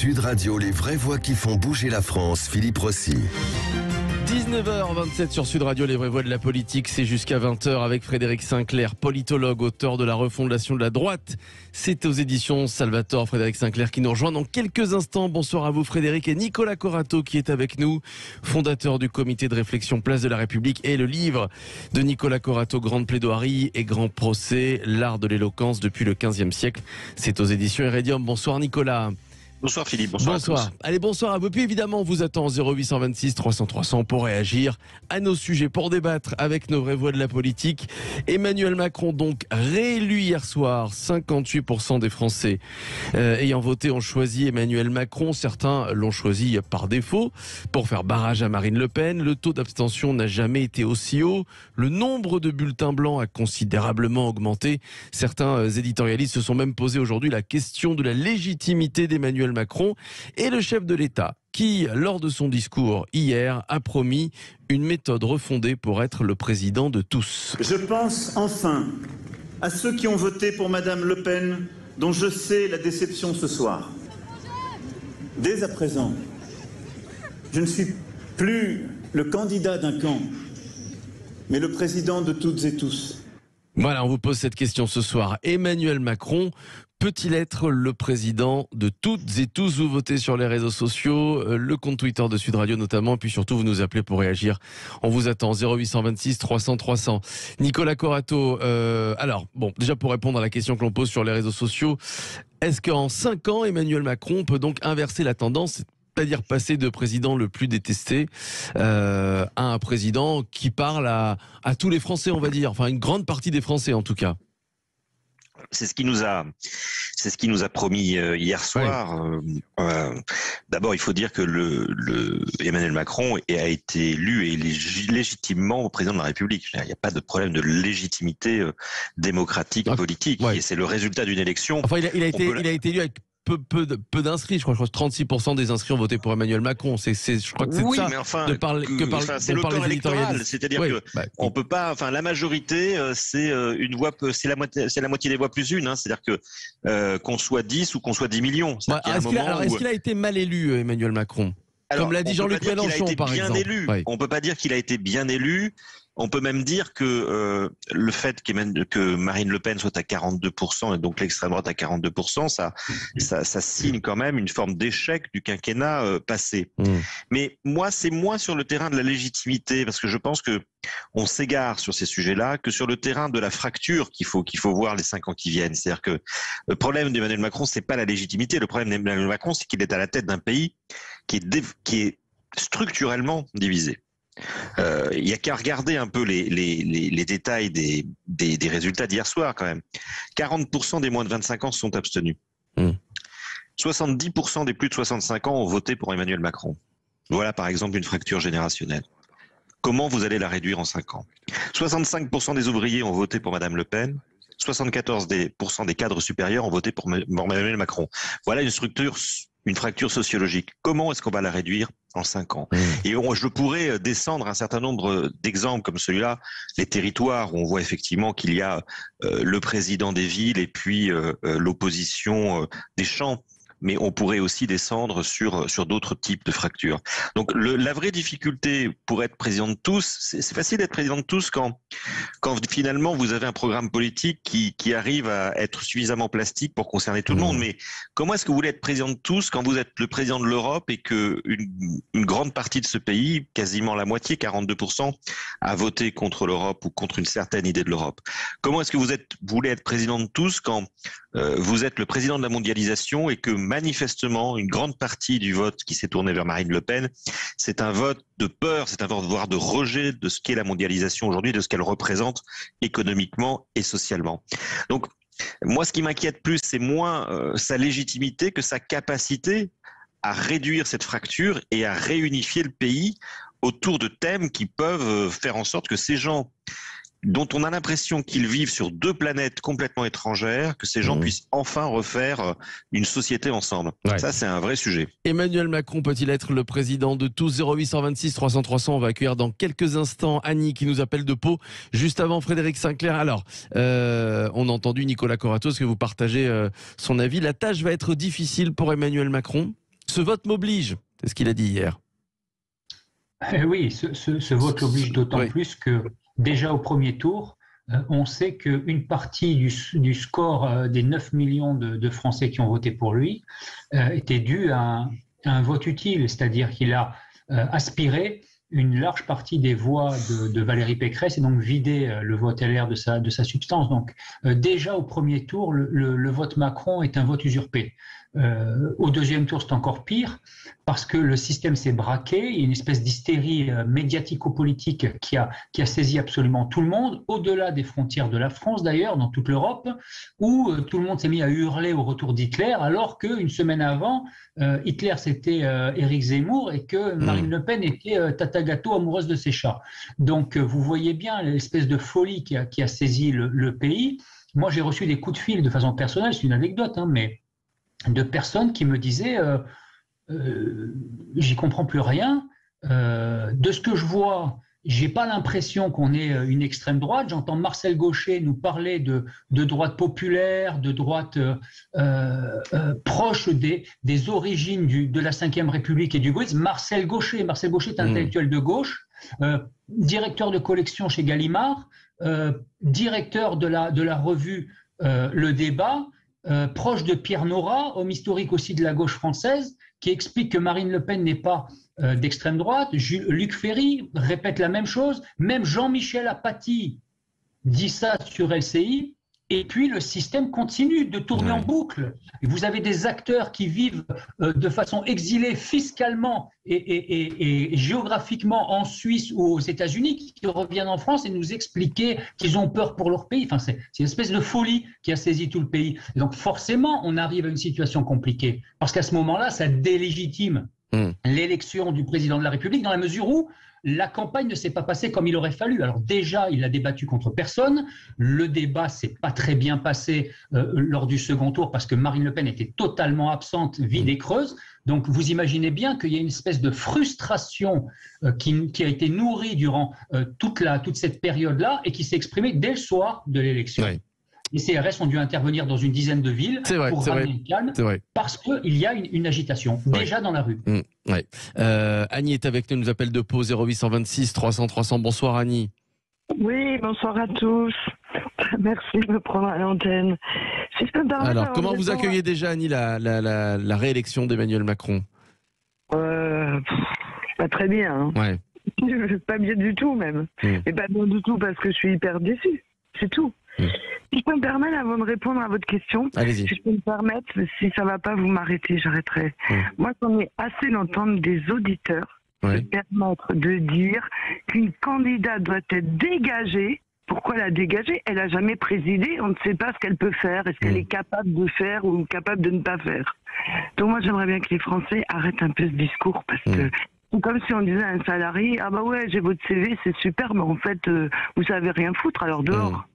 Sud Radio, les vraies voix qui font bouger la France, Philippe Rossi. 19h27 sur Sud Radio, les vraies voix de la politique, c'est jusqu'à 20h avec Frédéric Sinclair, politologue, auteur de La refondation de la droite. C'est aux éditions Salvatore, Frédéric Sinclair qui nous rejoint dans quelques instants. Bonsoir à vous Frédéric, et Nicolas Corato qui est avec nous, fondateur du comité de réflexion Place de la République, et le livre de Nicolas Corato, Grande plaidoirie et grand procès, l'art de l'éloquence depuis le 15e siècle. C'est aux éditions Iridium. Bonsoir Nicolas. Bonsoir Philippe, bonsoir à tous. Allez, bonsoir à vous. Puis évidemment, on vous attend au 0826 300 300 pour réagir à nos sujets, pour débattre avec nos vraies voix de la politique. Emmanuel Macron, donc réélu hier soir, 58% des Français ayant voté ont choisi Emmanuel Macron. Certains l'ont choisi par défaut pour faire barrage à Marine Le Pen. Le taux d'abstention n'a jamais été aussi haut. Le nombre de bulletins blancs a considérablement augmenté. Certains éditorialistes se sont même posé aujourd'hui la question de la légitimité d'Emmanuel Macron, et le chef de l'État qui, lors de son discours hier, a promis une méthode refondée pour être le président de tous. Je pense enfin à ceux qui ont voté pour Madame Le Pen, dont je sais la déception ce soir. Dès à présent, je ne suis plus le candidat d'un camp, mais le président de toutes et tous. Voilà, on vous pose cette question ce soir. Emmanuel Macron peut-il être le président de toutes et tous? Vous votez sur les réseaux sociaux, le compte Twitter de Sud Radio notamment, et puis surtout vous nous appelez pour réagir. On vous attend 0826 300 300. Nicolas Corato, alors bon, déjà pour répondre à la question que l'on pose sur les réseaux sociaux, est-ce qu'en 5 ans Emmanuel Macron peut donc inverser la tendance, c'est-à-dire passer de président le plus détesté à un président qui parle à tous les Français, on va dire, enfin une grande partie des Français en tout cas? C'est ce qui nous a promis hier soir. Ouais. D'abord, il faut dire que Emmanuel Macron a été élu et légitimement président de la République. Il n'y a pas de problème de légitimité démocratique, politique. Ouais. Et c'est le résultat d'une élection. Enfin, il a été élu avec peu d'inscrits, je crois que 36% des inscrits ont voté pour Emmanuel Macron. Je crois que c'est ça. Mais enfin, c'est le corps électoral. C'est-à-dire que on peut pas. Enfin, la majorité, c'est une voix, c'est la moitié des voix plus une. Hein. C'est-à-dire que qu'on soit 10 ou qu'on soit 10 millions. Est-ce qu'il a été mal élu, Emmanuel Macron? Comme l'a dit Jean-Luc Mélenchon, par exemple. On peut pas dire qu'il a été bien élu. On peut même dire que le fait que Marine Le Pen soit à 42% et donc l'extrême droite à 42%, ça signe quand même une forme d'échec du quinquennat passé. Mais moi, c'est moins sur le terrain de la légitimité, parce que je pense que on s'égare sur ces sujets-là, que sur le terrain de la fracture qu'il faut voir les 5 ans qui viennent. C'est-à-dire que le problème d'Emmanuel Macron, c'est pas la légitimité. Le problème d'Emmanuel Macron, c'est qu'il est à la tête d'un pays qui est structurellement divisé. Il y a qu'à regarder un peu les détails des résultats d'hier soir quand même. 40% des moins de 25 ans se sont abstenus. 70% des plus de 65 ans ont voté pour Emmanuel Macron. Voilà par exemple une fracture générationnelle. Comment vous allez la réduire en 5 ans? 65% des ouvriers ont voté pour Madame Le Pen. 74% des cadres supérieurs ont voté pour Emmanuel Macron. Voilà une fracture sociologique. Comment est-ce qu'on va la réduire en 5 ans? Et je pourrais descendre un certain nombre d'exemples comme celui-là, les territoires où on voit effectivement qu'il y a le président des villes et puis l'opposition des champs. Mais on pourrait aussi descendre sur d'autres types de fractures. Donc la vraie difficulté pour être président de tous, c'est facile d'être président de tous quand finalement vous avez un programme politique qui arrive à être suffisamment plastique pour concerner tout le monde. Mais comment est-ce que vous voulez être président de tous quand vous êtes le président de l'Europe et que une grande partie de ce pays, quasiment la moitié, 42%, a voté contre l'Europe ou contre une certaine idée de l'Europe? Comment est-ce que vous voulez être président de tous quand vous êtes le président de la mondialisation et que manifestement une grande partie du vote qui s'est tourné vers Marine Le Pen, c'est un vote de peur, c'est un vote voire de rejet de ce qu'est la mondialisation aujourd'hui, de ce qu'elle représente économiquement et socialement. Donc moi ce qui m'inquiète plus, c'est moins sa légitimité que sa capacité à réduire cette fracture et à réunifier le pays autour de thèmes qui peuvent faire en sorte que ces gens dont on a l'impression qu'ils vivent sur 2 planètes complètement étrangères, que ces gens puissent enfin refaire une société ensemble. Ouais. Ça, c'est un vrai sujet. Emmanuel Macron peut-il être le président de tous? 0826 300 300, on va accueillir dans quelques instants Annie qui nous appelle de Pau, juste avant Frédéric Sinclair. Alors, on a entendu Nicolas Corato, est-ce que vous partagez son avis? La tâche va être difficile pour Emmanuel Macron? ce vote m'oblige. C'est ce qu'il a dit hier. Oui, ce vote l'oblige d'autant plus que déjà au premier tour, on sait qu'une partie du score des 9 millions de Français qui ont voté pour lui était due à un vote utile, c'est-à-dire qu'il a aspiré une large partie des voix de Valérie Pécresse et donc vidé le vote LR de sa substance. Donc déjà au premier tour, le vote Macron est un vote usurpé. Au deuxième tour, c'est encore pire parce que le système s'est braqué. Il y a une espèce d'hystérie médiatico-politique qui a saisi absolument tout le monde, au-delà des frontières de la France d'ailleurs, dans toute l'Europe, où tout le monde s'est mis à hurler au retour d'Hitler, alors qu'une semaine avant, Hitler c'était Éric Zemmour et que Marine Le Pen était Tata Gâteau amoureuse de ses chats. Donc vous voyez bien l'espèce de folie qui a saisi le pays. Moi j'ai reçu des coups de fil de façon personnelle, c'est une anecdote, hein, mais de personnes qui me disaient j'y comprends plus rien, de ce que je vois, j'ai pas l'impression qu'on ait une extrême droite. J'entends Marcel Gauchet nous parler de droite populaire, de droite proche des origines de la Ve République et du gaullisme. Marcel Gauchet est intellectuel de gauche, directeur de collection chez Gallimard, directeur de la revue Le Débat, proche de Pierre Nora, homme historique aussi de la gauche française, qui explique que Marine Le Pen n'est pas d'extrême droite. Luc Ferry répète la même chose. Même Jean-Michel Apathy dit ça sur LCI. Et puis le système continue de tourner en boucle. Et vous avez des acteurs qui vivent de façon exilée fiscalement et géographiquement en Suisse ou aux États-Unis, qui reviennent en France et nous expliquer qu'ils ont peur pour leur pays. Enfin, c'est une espèce de folie qui a saisi tout le pays. Et donc forcément, on arrive à une situation compliquée. Parce qu'à ce moment-là, ça délégitime l'élection du président de la République dans la mesure où la campagne ne s'est pas passée comme il aurait fallu. Alors déjà, il a débattu contre personne. Le débat s'est pas très bien passé lors du second tour parce que Marine Le Pen était totalement absente, vide et creuse. Donc vous imaginez bien qu'il y a une espèce de frustration qui a été nourrie durant toute cette période-là et qui s'est exprimée dès le soir de l'élection. Oui. Les CRS ont dû intervenir dans une dizaine de villes pour ramener le calme parce qu'il y a une agitation déjà dans la rue. Annie est avec nous, elle nous appelle de Pau, 0826 300 300. Bonsoir Annie. Oui, bonsoir à tous. Merci de me prendre à l'antenne. Si je peux me permettre, alors, comment vous accueillez déjà Annie la réélection d'Emmanuel Macron? Pas très bien. Hein. Pas bien du tout même. Et pas bien du tout parce que je suis hyper déçue. C'est tout. Si je peux me permettre, avant de répondre à votre question, si je peux me permettre, si ça ne va pas, vous m'arrêtez, j'arrêterai. Moi, j'en ai assez d'entendre des auditeurs se permettre de dire qu'une candidate doit être dégagée. Pourquoi la dégager? Elle n'a jamais présidé, on ne sait pas ce qu'elle peut faire, est-ce qu'elle est capable de faire ou capable de ne pas faire. Donc moi, j'aimerais bien que les Français arrêtent un peu ce discours parce que c'est comme si on disait à un salarié, ah bah ouais, j'ai votre CV, c'est super, mais en fait, vous savez rien foutre, alors dehors.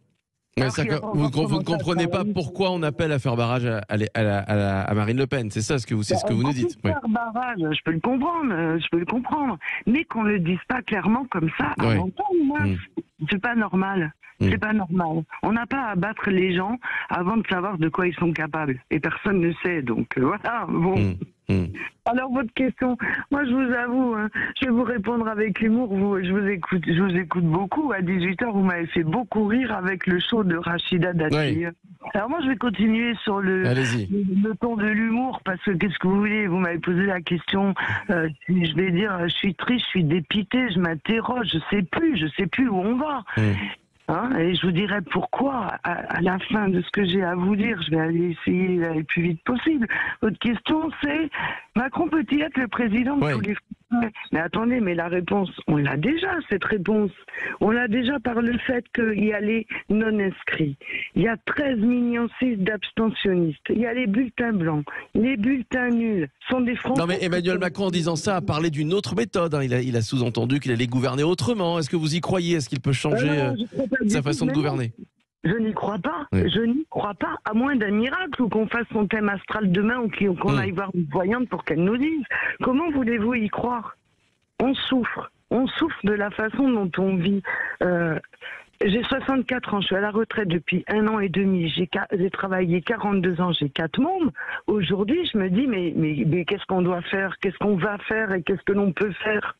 Mais vous ne comprenez pas pourquoi on appelle à faire barrage à Marine Le Pen, c'est ça ce que vous nous dites. Faire barrage, je peux le comprendre, mais qu'on ne le dise pas clairement comme ça à l'entendre, c'est pas normal. C'est pas normal. On n'a pas à battre les gens avant de savoir de quoi ils sont capables. Et personne ne sait. Donc voilà, bon. Alors votre question, moi je vous avoue, hein, je vais vous répondre avec humour. Je vous écoute beaucoup. À 18h, vous m'avez fait beaucoup rire avec le show de Rachida Dati. Alors moi je vais continuer sur le ton de l'humour parce que qu'est-ce que vous voulez? Vous m'avez posé la question. Je vais dire, je suis triste, je suis dépité, je m'interroge, je sais plus où on va. Et je vous dirai pourquoi à la fin de ce que j'ai à vous dire. Je vais aller essayer d'aller le plus vite possible. Votre question, c'est Macron peut-il être le président de tous les Français? Mais attendez, mais la réponse, on l'a déjà, cette réponse. On l'a déjà par le fait qu'il y a les non-inscrits. Il y a 13,6 millions d'abstentionnistes. Il y a les bulletins blancs. Les bulletins nuls sont des Français. Non mais Emmanuel Macron, en disant ça, a parlé d'une autre méthode. Il a sous-entendu qu'il allait gouverner autrement. Est-ce que vous y croyez? Est-ce qu'il peut changer sa façon de gouverner? Je n'y crois pas. Je n'y crois pas, à moins d'un miracle ou qu'on fasse son thème astral demain ou qu'on aille voir une voyante pour qu'elle nous dise. Comment voulez-vous y croire? On souffre. On souffre de la façon dont on vit. J'ai 64 ans, je suis à la retraite depuis 1 an et demi. J'ai travaillé 42 ans, j'ai 4 membres. Aujourd'hui, je me dis, mais qu'est-ce qu'on doit faire? Qu'est-ce qu'on va faire? Et qu'est-ce que l'on peut faire?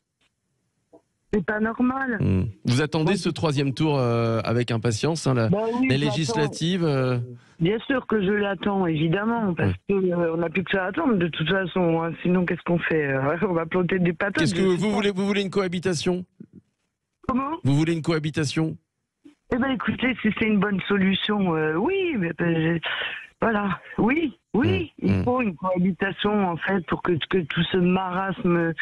C'est pas normal. Vous attendez ce 3e tour avec impatience, hein, oui, les législatives Bien sûr que je l'attends, évidemment, parce qu'on n'a plus que ça à attendre de toute façon. Hein. Sinon, qu'est-ce qu'on fait? On va planter des patates. Qu'est-ce que vous voulez une cohabitation? Comment? Vous voulez une cohabitation? Eh bien, écoutez, si c'est une bonne solution, oui, mais voilà, oui, il faut une cohabitation, en fait, pour que tout ce marasme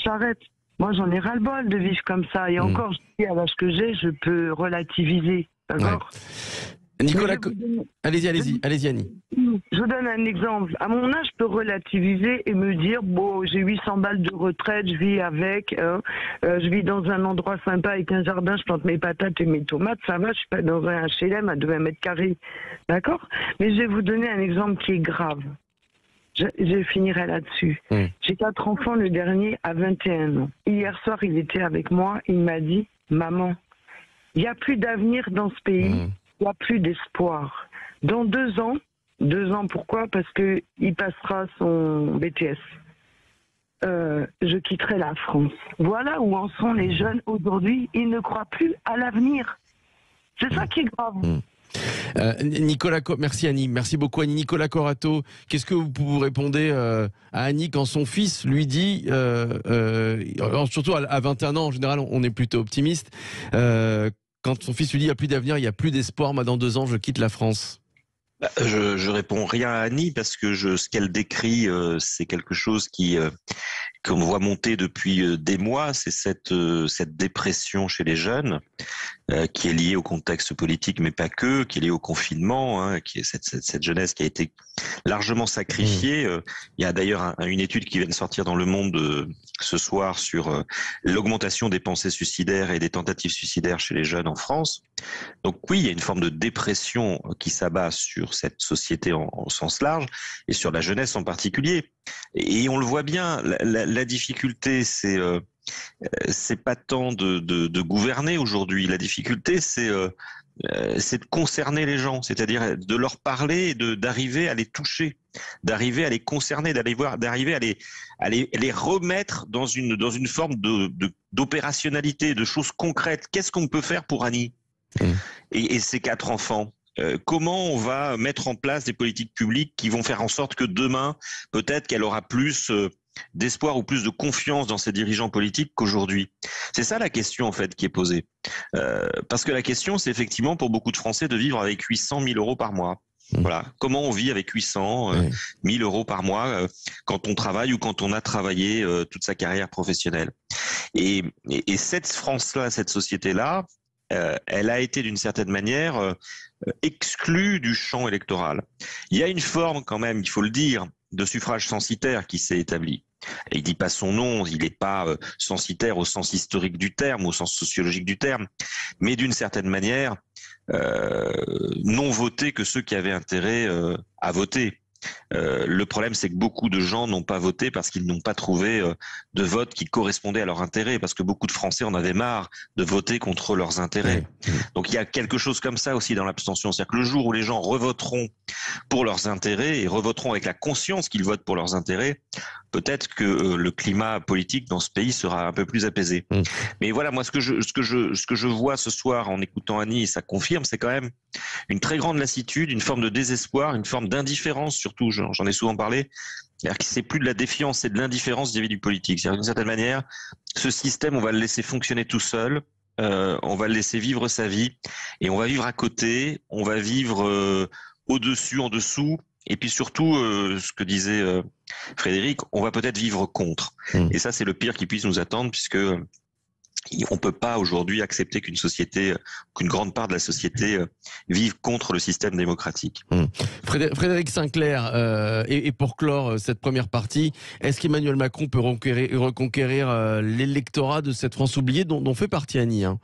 s'arrête. Moi, j'en ai ras-le-bol de vivre comme ça. Et encore, je dis, à l'âge que j'ai, je peux relativiser, d'accord? Nicolas, allez-y, Annie. Je vous donne un exemple. À mon âge, je peux relativiser et me dire, bon, j'ai 800 balles de retraite, je vis avec, je vis dans un endroit sympa avec un jardin, je plante mes patates et mes tomates, ça va, je suis pas dans un HLM à 20 mètres carrés, d'accord? Mais je vais vous donner un exemple qui est grave. Je finirai là-dessus. J'ai 4 enfants, le dernier a 21 ans. Hier soir, il était avec moi, il m'a dit, maman, il n'y a plus d'avenir dans ce pays. Il n'y a plus d'espoir. Dans 2 ans, 2 ans pourquoi? Parce qu'il passera son BTS. Je quitterai la France. Voilà où en sont les jeunes aujourd'hui. Ils ne croient plus à l'avenir. C'est ça qui est grave. Merci Annie, merci beaucoup Annie. Nicolas Corato, qu'est-ce que vous répondez à Annie quand son fils lui dit, surtout à 21 ans en général on est plutôt optimiste, quand son fils lui dit il n'y a plus d'avenir, il n'y a plus d'espoir, moi dans 2 ans je quitte la France? Je réponds rien à Annie parce que ce qu'elle décrit, c'est quelque chose qu'on voit monter depuis des mois. C'est cette dépression chez les jeunes qui est liée au contexte politique, mais pas que, qui est liée au confinement, hein, qui est cette jeunesse qui a été largement sacrifiée. Il y a d'ailleurs une étude qui vient de sortir dans Le Monde ce soir sur l'augmentation des pensées suicidaires et des tentatives suicidaires chez les jeunes en France. Donc oui, il y a une forme de dépression qui s'abat sur cette société en sens large et sur la jeunesse en particulier. Et on le voit bien, la difficulté, c'est pas tant de gouverner aujourd'hui. La difficulté, c'est de concerner les gens, c'est-à-dire de leur parler et d'arriver à les toucher, d'arriver à les concerner, d'arriver à les remettre dans une forme d'opérationnalité, de choses concrètes. Qu'est-ce qu'on peut faire pour Annie et ses 4 enfants? Comment on va mettre en place des politiques publiques qui vont faire en sorte que demain, peut-être qu'elle aura plus d'espoir ou plus de confiance dans ses dirigeants politiques qu'aujourd'hui? C'est ça la question en fait qui est posée. Parce que la question, c'est effectivement pour beaucoup de Français de vivre avec 800 000 euros par mois. Voilà. Comment on vit avec 800 000 euros par mois quand on travaille ou quand on a travaillé toute sa carrière professionnelle. Et cette France-là, cette société-là, elle a été d'une certaine manière exclue du champ électoral. Il y a une forme quand même, il faut le dire, de suffrage censitaire qui s'est établi. Et il dit pas son nom, il n'est pas censitaire au sens historique du terme, au sens sociologique du terme, mais d'une certaine manière, non voté que ceux qui avaient intérêt à voter. Le problème, c'est que beaucoup de gens n'ont pas voté parce qu'ils n'ont pas trouvé de vote qui correspondait à leur intérêt, parce que beaucoup de Français en avaient marre de voter contre leurs intérêts. Donc il y a quelque chose comme ça aussi dans l'abstention, c'est-à-dire que le jour où les gens revoteront pour leurs intérêts et revoteront avec la conscience qu'ils votent pour leurs intérêts, peut-être que le climat politique dans ce pays sera un peu plus apaisé. Mais voilà, moi ce que je vois ce soir en écoutant Annie, et ça confirme, c'est quand même une très grande lassitude, une forme de désespoir, une forme d'indifférence surtout, j'en ai souvent parlé. C'est-à-dire que c'est plus de la défiance, c'est de l'indifférence vis-à-vis du politique. C'est-à-dire d'une certaine manière, ce système, on va le laisser fonctionner tout seul, on va le laisser vivre sa vie, et on va vivre à côté, on va vivre au-dessus, en dessous, et puis surtout, ce que disait Frédéric, on va peut-être vivre contre. Et ça, c'est le pire qui puisse nous attendre, puisque on peut pas aujourd'hui accepter qu'une grande part de la société vive contre le système démocratique. Frédéric Sinclair, et pour clore cette première partie, est-ce qu'Emmanuel Macron peut reconquérir l'électorat de cette France oubliée dont fait partie Annie, hein?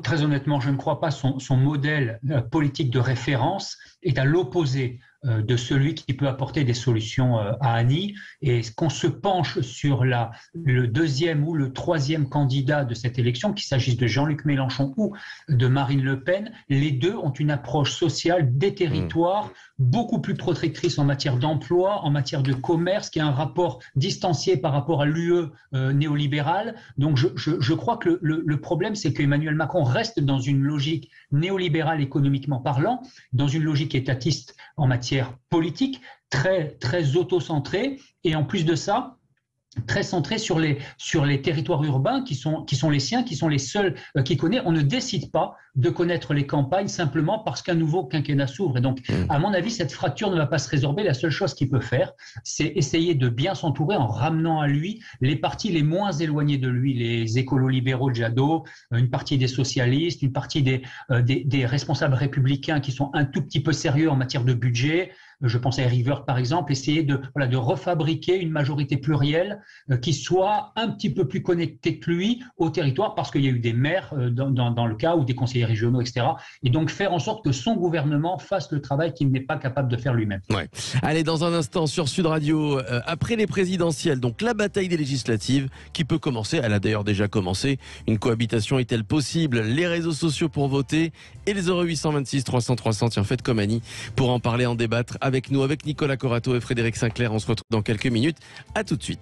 Très honnêtement, je ne crois pas. Son modèle politique de référence est à l'opposé de celui qui peut apporter des solutions à Annie, et qu'on se penche sur le deuxième ou le troisième candidat de cette élection, qu'il s'agisse de Jean-Luc Mélenchon ou de Marine Le Pen, les deux ont une approche sociale des territoires beaucoup plus protectrice en matière d'emploi, en matière de commerce, qui a un rapport distancié par rapport à l'UE néolibérale. Donc je crois que le problème, c'est qu'Emmanuel Macron reste dans une logique néolibérale économiquement parlant, dans une logique étatiste en matière politique, très, très auto-centrée, et en plus de ça, très centré sur les territoires urbains qui sont les siens, qui sont les seuls qu'il connaît. On ne décide pas de connaître les campagnes simplement parce qu'un nouveau quinquennat s'ouvre. Et donc, à mon avis, cette fracture ne va pas se résorber. La seule chose qu'il peut faire, c'est essayer de bien s'entourer en ramenant à lui les partis les moins éloignés de lui, les écolo-libéraux de Jadot, une partie des socialistes, une partie des responsables républicains qui sont un tout petit peu sérieux en matière de budget. Je pense à Eric Woerth, par exemple, essayer de refabriquer une majorité plurielle qui soit un petit peu plus connectée que lui au territoire, parce qu'il y a eu des maires dans le cas, ou des conseillers régionaux, etc. Et donc faire en sorte que son gouvernement fasse le travail qu'il n'est pas capable de faire lui-même. Ouais. Allez, dans un instant sur Sud Radio, après les présidentielles, donc la bataille des législatives qui peut commencer, elle a d'ailleurs déjà commencé. Une cohabitation est-elle possible? Les réseaux sociaux pour voter et les 0826 300 300, tiens, faites comme Annie pour en parler, en débattre avec nous, avec Nicolas Corato et Frédéric Sinclair. On se retrouve dans quelques minutes. À tout de suite.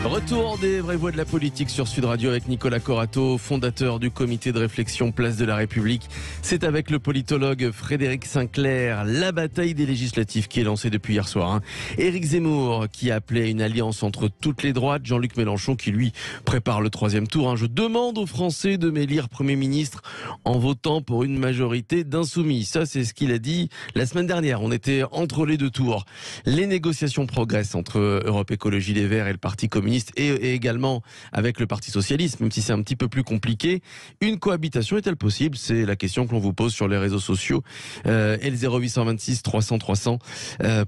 Retour des vraies voix de la politique sur Sud Radio avec Nicolas Corato, fondateur du comité de réflexion Place de la République. C'est avec le politologue Frédéric Sinclair, la bataille des législatives qui est lancée depuis hier soir. Éric Zemmour qui a appelé à une alliance entre toutes les droites. Jean-Luc Mélenchon qui lui prépare le troisième tour. Je demande aux Français de m'élire Premier ministre en votant pour une majorité d'insoumis. Ça, c'est ce qu'il a dit la semaine dernière. On était entre les deux tours. Les négociations progressent entre Europe Écologie Les Verts et le Parti communiste, et également avec le Parti socialiste, même si c'est un petit peu plus compliqué. Une cohabitation est-elle possible? C'est la question que l'on vous pose sur les réseaux sociaux. Et le 0826 300 300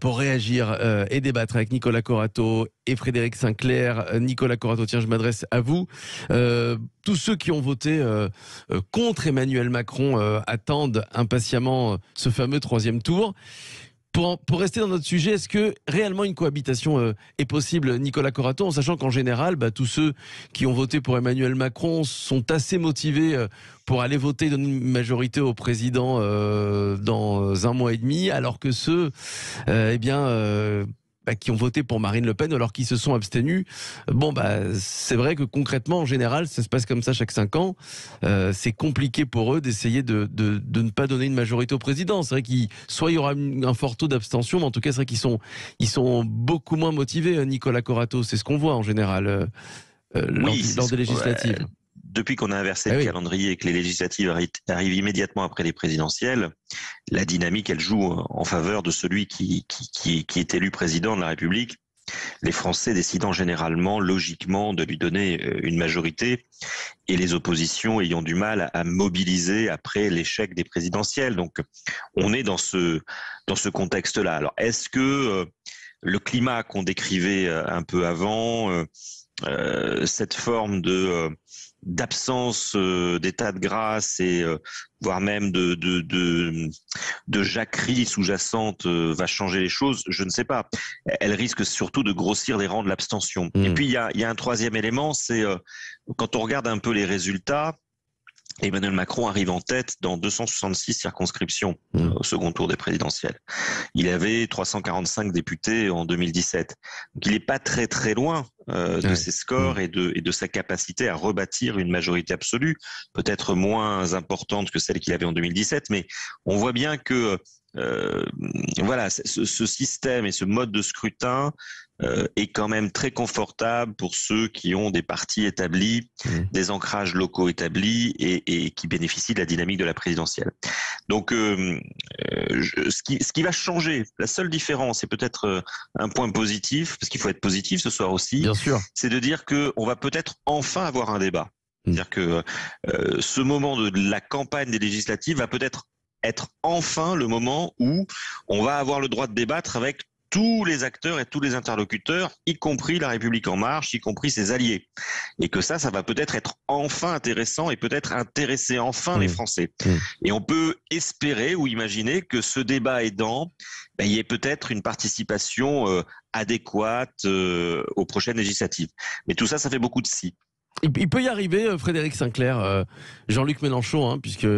pour réagir et débattre avec Nicolas Corato et Frédéric Sinclair. Nicolas Corato, tiens, je m'adresse à vous. Tous ceux qui ont voté contre Emmanuel Macron attendent impatiemment ce fameux troisième tour. Pour rester dans notre sujet, est-ce que réellement une cohabitation est possible, Nicolas Corato, en sachant qu'en général, tous ceux qui ont voté pour Emmanuel Macron sont assez motivés pour aller voter, donner une majorité au président dans un mois et demi, alors que ceux qui ont voté pour Marine Le Pen alors qu'ils se sont abstenus. C'est vrai que concrètement, en général, ça se passe comme ça chaque 5 ans. C'est compliqué pour eux d'essayer de ne pas donner une majorité au président. C'est vrai qu'il y aura un fort taux d'abstention, mais en tout cas, c'est vrai qu'ils sont beaucoup moins motivés, Nicolas Corato. C'est ce qu'on voit en général lors des législatives. Depuis qu'on a inversé le calendrier et que les législatives arrivent immédiatement après les présidentielles, la dynamique, elle joue en faveur de celui qui est élu président de la République. Les Français décidant généralement, logiquement, de lui donner une majorité, et les oppositions ayant du mal à mobiliser après l'échec des présidentielles. Donc, on est dans ce contexte-là. Alors, est-ce que le climat qu'on décrivait un peu avant, cette forme d'absence d'état de grâce et voire même de jacquerie sous-jacente va changer les choses, je ne sais pas. Elle risque surtout de grossir les rangs de l'abstention. Et puis il y a un troisième élément, c'est quand on regarde un peu les résultats, Emmanuel Macron arrive en tête dans 266 circonscriptions au second tour des présidentielles. Il avait 345 députés en 2017. Donc il n'est pas très très loin de ses scores et de sa capacité à rebâtir une majorité absolue, peut-être moins importante que celle qu'il avait en 2017, mais on voit bien que ce système et ce mode de scrutin est quand même très confortable pour ceux qui ont des partis établis, des ancrages locaux établis et qui bénéficient de la dynamique de la présidentielle. Donc, ce qui va changer, la seule différence, et peut-être un point positif, parce qu'il faut être positif ce soir aussi, bien sûr, c'est de dire qu'on va peut-être enfin avoir un débat. C'est-à-dire que ce moment de la campagne des législatives va peut-être être enfin le moment où on va avoir le droit de débattre avec tous les acteurs et tous les interlocuteurs, y compris La République En Marche, y compris ses alliés. Et que ça va peut-être être enfin intéressant et peut-être intéresser enfin les Français. Et on peut espérer ou imaginer que ce débat aidant, il y ait peut-être une participation adéquate aux prochaines législatives. Mais tout ça, ça fait beaucoup de si. Il peut y arriver, Frédéric Sinclair, Jean-Luc Mélenchon, hein, puisque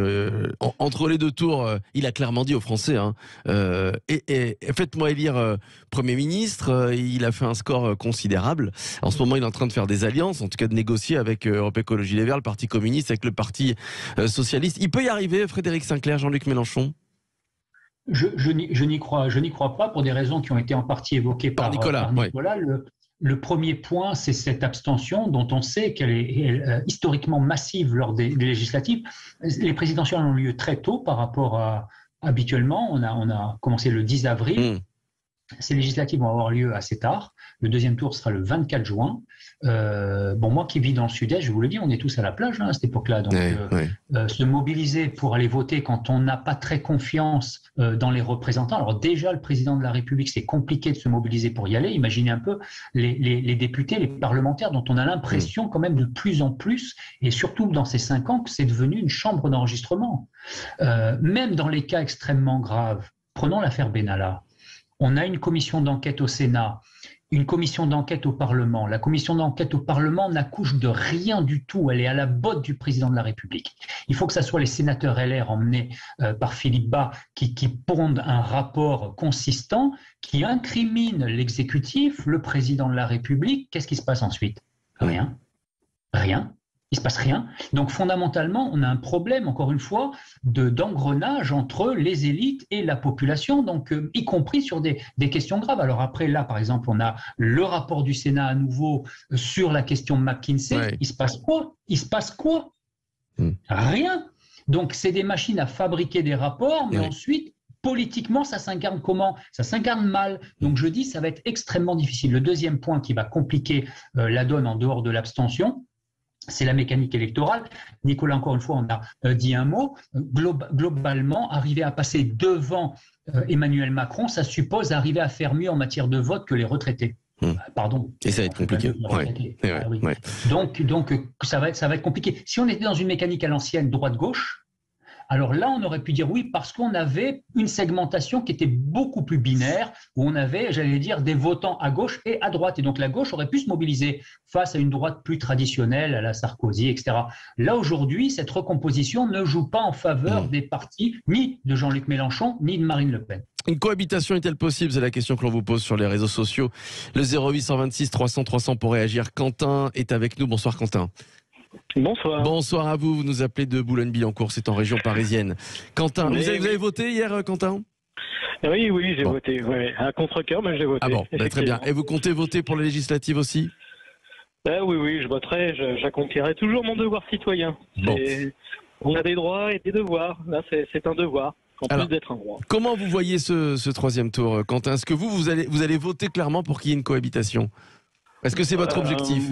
entre les deux tours, il a clairement dit aux Français, hein, et faites-moi élire Premier ministre. Il a fait un score considérable. En ce moment, il est en train de faire des alliances, en tout cas de négocier avec Europe Écologie Les Verts, le Parti communiste, avec le Parti socialiste. Il peut y arriver, Frédéric Sinclair, Jean-Luc Mélenchon? Je n'y crois pas pour des raisons qui ont été en partie évoquées par Nicolas. Ouais. Le premier point, c'est cette abstention dont on sait qu'elle est historiquement massive lors des législatives. Les présidentielles ont lieu très tôt par rapport à habituellement. On a commencé le 10 avril. Ces législatives vont avoir lieu assez tard. Le deuxième tour sera le 24 juin. Moi qui vis dans le sud-est, je vous le dis, on est tous à la plage à cette époque-là. Donc, se mobiliser pour aller voter quand on n'a pas très confiance dans les représentants. Alors déjà, le président de la République, c'est compliqué de se mobiliser pour y aller. Imaginez un peu les députés, les parlementaires, dont on a l'impression quand même de plus en plus, et surtout dans ces 5 ans, que c'est devenu une chambre d'enregistrement. Même dans les cas extrêmement graves, prenons l'affaire Benalla. On a une commission d'enquête au Sénat, une commission d'enquête au Parlement. La commission d'enquête au Parlement n'accouche de rien du tout. Elle est à la botte du président de la République. Il faut que ce soit les sénateurs LR emmenés par Philippe Bas qui pondent un rapport consistant, qui incrimine l'exécutif, le président de la République. Qu'est-ce qui se passe ensuite? Rien. Il ne se passe rien. Donc fondamentalement, on a un problème, encore une fois, d'engrenage entre les élites et la population, donc y compris sur des questions graves. Alors après, là, par exemple, on a le rapport du Sénat à nouveau sur la question McKinsey. Ouais. Il se passe quoi? Rien. Donc c'est des machines à fabriquer des rapports, mais ensuite, politiquement, ça s'incarne comment? Ça s'incarne mal. Donc je dis, ça va être extrêmement difficile. Le deuxième point qui va compliquer la donne en dehors de l'abstention, c'est la mécanique électorale. Nicolas, encore une fois, on a dit un mot. Globalement, arriver à passer devant Emmanuel Macron, ça suppose arriver à faire mieux en matière de vote que les retraités. Pardon. Et ça va être compliqué. Donc ça va être compliqué. Si on était dans une mécanique à l'ancienne, droite-gauche, alors là, on aurait pu dire oui, parce qu'on avait une segmentation qui était beaucoup plus binaire, où on avait, j'allais dire, des votants à gauche et à droite. Et donc la gauche aurait pu se mobiliser face à une droite plus traditionnelle, à la Sarkozy, etc. Là, aujourd'hui, cette recomposition ne joue pas en faveur des partis, ni de Jean-Luc Mélenchon, ni de Marine Le Pen. Une cohabitation est-elle possible? C'est la question que l'on vous pose sur les réseaux sociaux. Le 0826 300 300 pour réagir. Quentin est avec nous. Bonsoir Quentin. Bonsoir. Bonsoir à vous, vous nous appelez de Boulogne-Billancourt, c'est en région parisienne. Quentin, vous avez voté hier, Quentin? Oui, j'ai voté. Ouais. À contre-cœur, mais j'ai voté. Ah bon, très bien. Et vous comptez voter pour les législatives aussi? Oui, je voterai, j'accomplirai toujours mon devoir citoyen. Bon. On a des droits et des devoirs. Là, c'est un devoir, en plus d'être un droit. Comment vous voyez ce troisième tour, Quentin? Est-ce que vous allez voter clairement pour qu'il y ait une cohabitation? Est-ce que c'est votre objectif?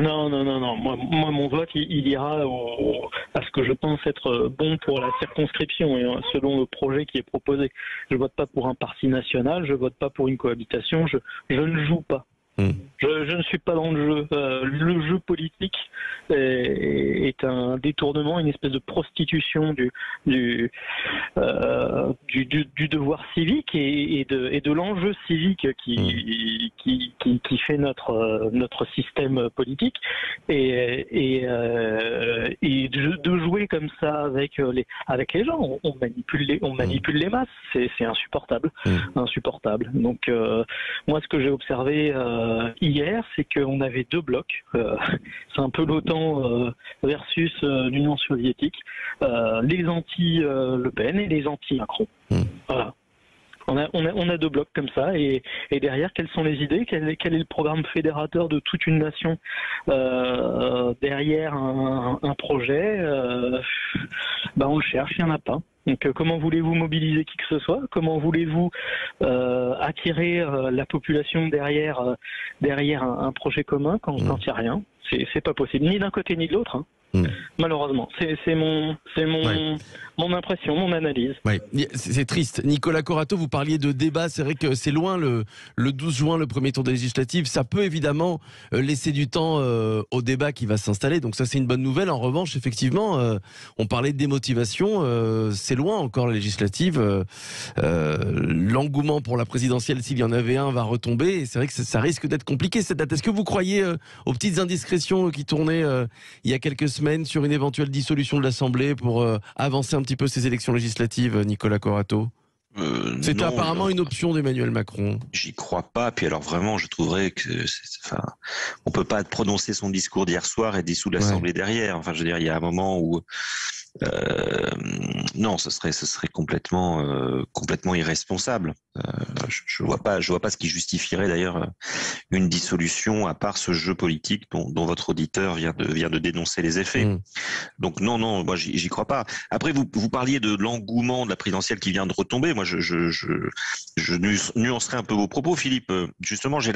Non. Moi, mon vote, il ira à ce que je pense être bon pour la circonscription et selon le projet qui est proposé. Je vote pas pour un parti national, je vote pas pour une cohabitation, je ne joue pas. Je ne suis pas dans le jeu. Le jeu politique est un détournement, une espèce de prostitution du devoir civique et de l'enjeu civique qui fait notre système politique et de jouer comme ça avec les gens. On manipule les masses. C'est insupportable. Donc moi, ce que j'ai observé hier, c'est qu'on avait 2 blocs. C'est un peu l'OTAN versus l'Union soviétique. Les anti-Le Pen et les anti-Macron. Voilà. On a 2 blocs comme ça, et derrière, quelles sont les idées? Quel est le programme fédérateur de toute une nation derrière un projet? On le cherche, il n'y en a pas. Donc comment voulez-vous mobiliser qui que ce soit? Comment voulez-vous attirer la population derrière un projet commun quand il n'y a rien? C'est pas possible, ni d'un côté ni de l'autre. Malheureusement, c'est mon impression, mon analyse. Ouais. C'est triste. Nicolas Corato, vous parliez de débat. C'est vrai que c'est loin le 12 juin, le premier tour des législatives. Ça peut évidemment laisser du temps au débat qui va s'installer. Donc ça, c'est une bonne nouvelle. En revanche, effectivement, on parlait de démotivation. C'est loin encore la législative. L'engouement pour la présidentielle, s'il y en avait un, va retomber. Et c'est vrai que ça risque d'être compliqué cette date. Est-ce que vous croyez aux petites indiscrétions qui tournaient il y a quelques semaines sur une éventuelle dissolution de l'Assemblée pour avancer un petit peu ces élections législatives, Nicolas Corato? C'était apparemment une option d'Emmanuel Macron. J'y crois pas. Puis alors vraiment, je trouverais que, on peut pas prononcer son discours d'hier soir et dissoudre l'Assemblée derrière. Enfin, je veux dire, il y a un moment où non, ce serait complètement irresponsable. Je vois pas ce qui justifierait d'ailleurs une dissolution à part ce jeu politique dont votre auditeur vient de dénoncer les effets. Donc non, moi j'y crois pas. Après vous parliez de l'engouement de la présidentielle qui vient de retomber. Moi je nuancerai un peu vos propos, Philippe. Justement, j'ai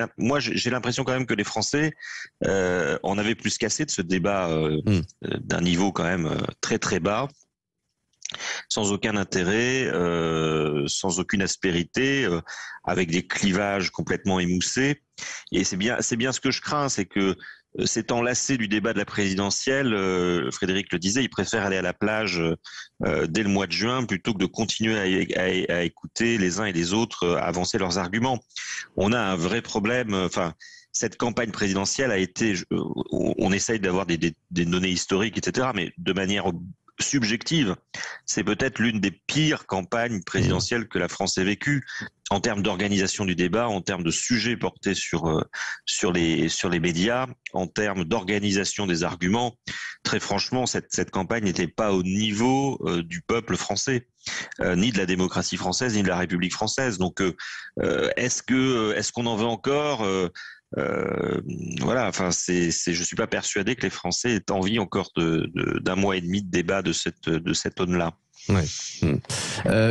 l'impression quand même que les Français en avaient plus qu'assez de ce débat d'un niveau quand même très très bas, sans aucun intérêt, sans aucune aspérité, avec des clivages complètement émoussés. Et c'est bien ce que je crains, c'est que s'étant lassé du débat de la présidentielle, Frédéric le disait, il préfère aller à la plage dès le mois de juin plutôt que de continuer à écouter les uns et les autres avancer leurs arguments. On a un vrai problème. Enfin, cette campagne présidentielle a été, on essaye d'avoir des données historiques, etc., mais de manière subjective, c'est peut-être l'une des pires campagnes présidentielles que la France ait vécues en termes d'organisation du débat, en termes de sujets portés sur les médias, en termes d'organisation des arguments. Très franchement, cette campagne n'était pas au niveau du peuple français, ni de la démocratie française, ni de la République française. Donc, est-ce qu'on en veut encore voilà, enfin, je suis pas persuadé que les Français aient envie encore d'un mois et demi de débat de cette aune-là. Ouais.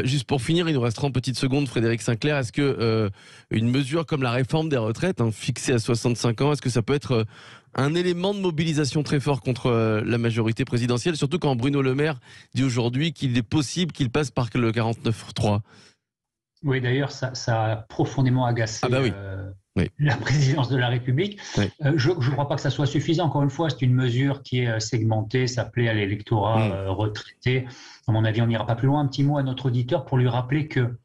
Juste pour finir, il nous reste 30 petites secondes, Frédéric Sinclair. Est-ce que une mesure comme la réforme des retraites, fixée à 65 ans, est-ce que ça peut être un élément de mobilisation très fort contre la majorité présidentielle, surtout quand Bruno Le Maire dit aujourd'hui qu'il est possible qu'il passe par le 49.3? Oui, d'ailleurs, ça a profondément agacé la présidence de la République. Oui. Je ne crois pas que ça soit suffisant. Encore une fois, c'est une mesure qui est segmentée, ça plaît à l'électorat retraité. À mon avis, on n'ira pas plus loin. Un petit mot à notre auditeur pour lui rappeler que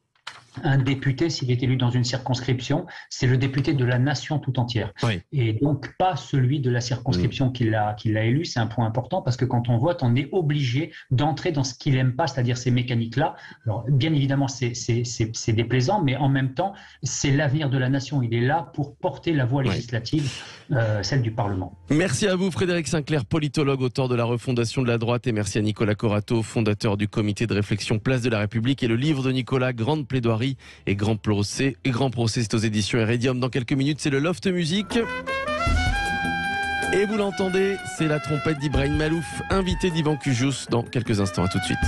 un député, s'il est élu dans une circonscription, c'est le député de la nation tout entière. Oui. Et donc pas celui de la circonscription qui l'a élu. C'est un point important parce que quand on vote, on est obligé d'entrer dans ce qu'il n'aime pas, c'est-à-dire ces mécaniques-là. Alors bien évidemment, c'est déplaisant, mais en même temps, c'est l'avenir de la nation. Il est là pour porter la voix législative, celle du Parlement. Merci à vous, Frédéric Sinclair, politologue, auteur de La Refondation de la droite, et merci à Nicolas Corato, fondateur du comité de réflexion Place de la République, et le livre de Nicolas, Grande plaidoirie et Grand procès, c'est aux éditions Iridium. Dans quelques minutes, c'est le Loft Music. Et vous l'entendez, c'est la trompette d'Ibrahim Malouf, invité d'Ivan Cujous dans quelques instants. À tout de suite.